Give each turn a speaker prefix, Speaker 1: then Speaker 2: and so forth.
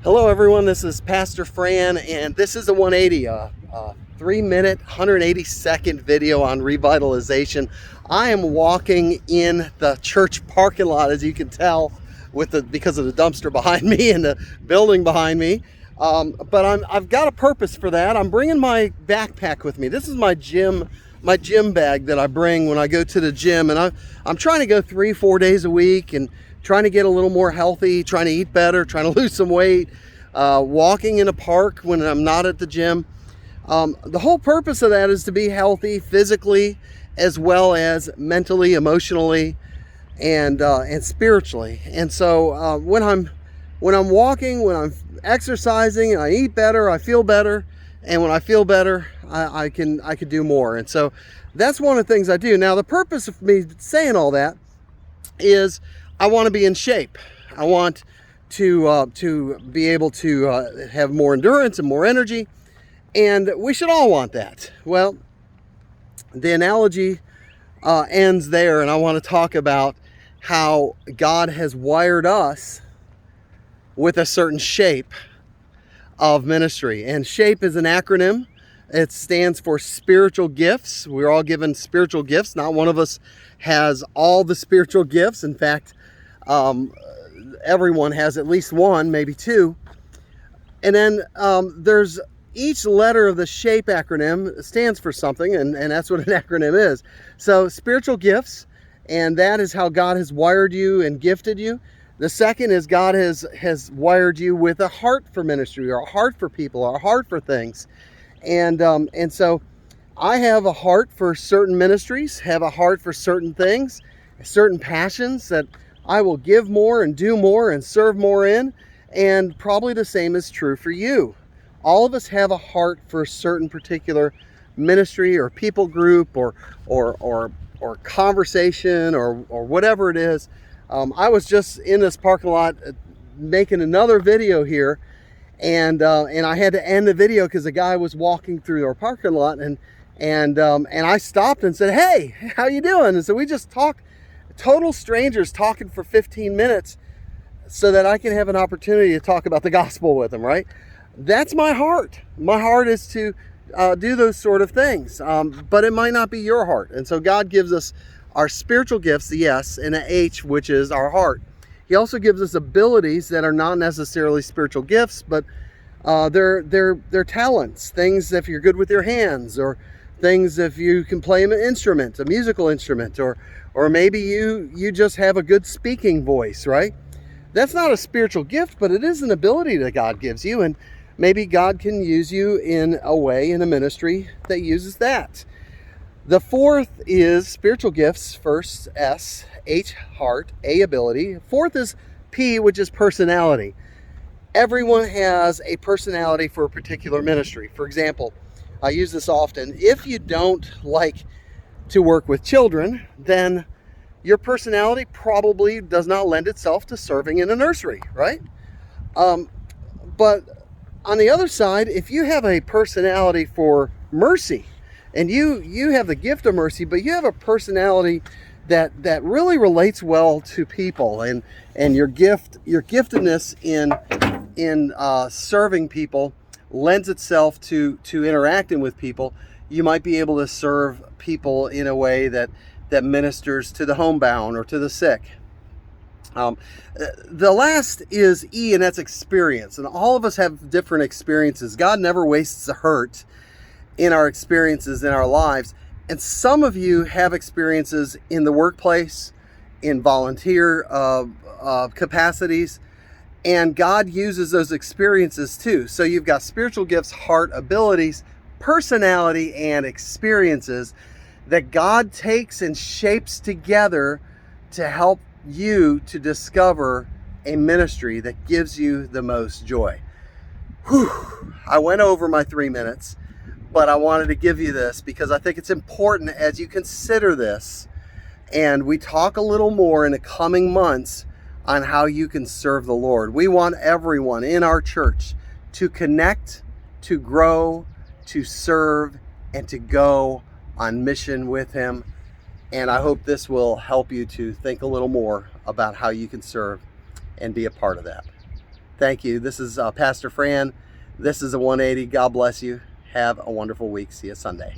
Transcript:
Speaker 1: Hello everyone, this is Pastor Fran, and this is a 180, a 3-minute, 180-second video on revitalization. I am walking in the church parking lot, as you can tell, because of the dumpster behind me and the building behind me. But I've got a purpose for that. I'm bringing my backpack with me. This is my gym bag that I bring when I go to the gym, and I'm trying to go 3-4 days a week and trying to get a little more healthy, trying to eat better, trying to lose some weight, walking in a park when I'm not at the gym. The whole purpose of that is to be healthy physically as well as mentally, emotionally, and spiritually. And so when I'm walking, when I'm exercising, I eat better, I feel better, and when I feel better, I can do more. And so that's one of the things I do. Now, the purpose of me saying all that is I want to be in shape. I want to be able to have more endurance and more energy, and we should all want that. Well, the analogy ends there, and I want to talk about how God has wired us with a certain shape of ministry. And SHAPE is an acronym. It stands for spiritual gifts. We're all given spiritual gifts. Not one of us has all the spiritual gifts. In fact, everyone has at least one, maybe two. And then there's each letter of the SHAPE acronym stands for something, and that's what an acronym is. So spiritual gifts, and that is how God has wired you and gifted you. The second is God has wired you with a heart for ministry, or a heart for people, or a heart for things. And so I have a heart for certain ministries, have a heart for certain things, certain passions that I will give more and do more and serve more in. And probably the same is true for you. All of us have a heart for a certain particular ministry or people group or conversation or whatever it is. I was just in this parking lot making another video here, and I had to end the video because the guy was walking through our parking lot, and I stopped and said, "Hey, how you doing?" And so we just talked, total strangers talking for 15 minutes so that I can have an opportunity to talk about the gospel with them, right? That's my heart. My heart is to do those sort of things, but it might not be your heart. And so God gives us our spiritual gifts, the S, and an H, which is our heart. He also gives us abilities that are not necessarily spiritual gifts, but they're talents, things if you're good with your hands, or things if you can play an instrument, a musical instrument, or maybe you just have a good speaking voice, right? That's not a spiritual gift, but it is an ability that God gives you, and maybe God can use you in a way in a ministry that uses that. The fourth is spiritual gifts. First, S, H, heart, A, ability. Fourth is P, which is personality. Everyone has a personality for a particular ministry. For example, I use this often. If you don't like to work with children, then your personality probably does not lend itself to serving in a nursery, right? But on the other side, if you have a personality for mercy, and you have the gift of mercy, but you have a personality that really relates well to people, and your giftedness in serving people lends itself to interacting with people, you might be able to serve people in a way that ministers to the homebound or to the sick. The last is E, and that's experience. And all of us have different experiences. God never wastes a hurt in our experiences in our lives. And some of you have experiences in the workplace, in volunteer capacities, and God uses those experiences too. So you've got spiritual gifts, heart, abilities, personality, and experiences that God takes and shapes together to help you to discover a ministry that gives you the most joy. Whew. I went over my 3 minutes, but I wanted to give you this because I think it's important as you consider this, and we talk a little more in the coming months on how you can serve the Lord. We want everyone in our church to connect, to grow, to serve, and to go on mission with Him. And I hope this will help you to think a little more about how you can serve and be a part of that. Thank you. This is Pastor Fran. This is a 180. God bless you. Have a wonderful week. See you Sunday.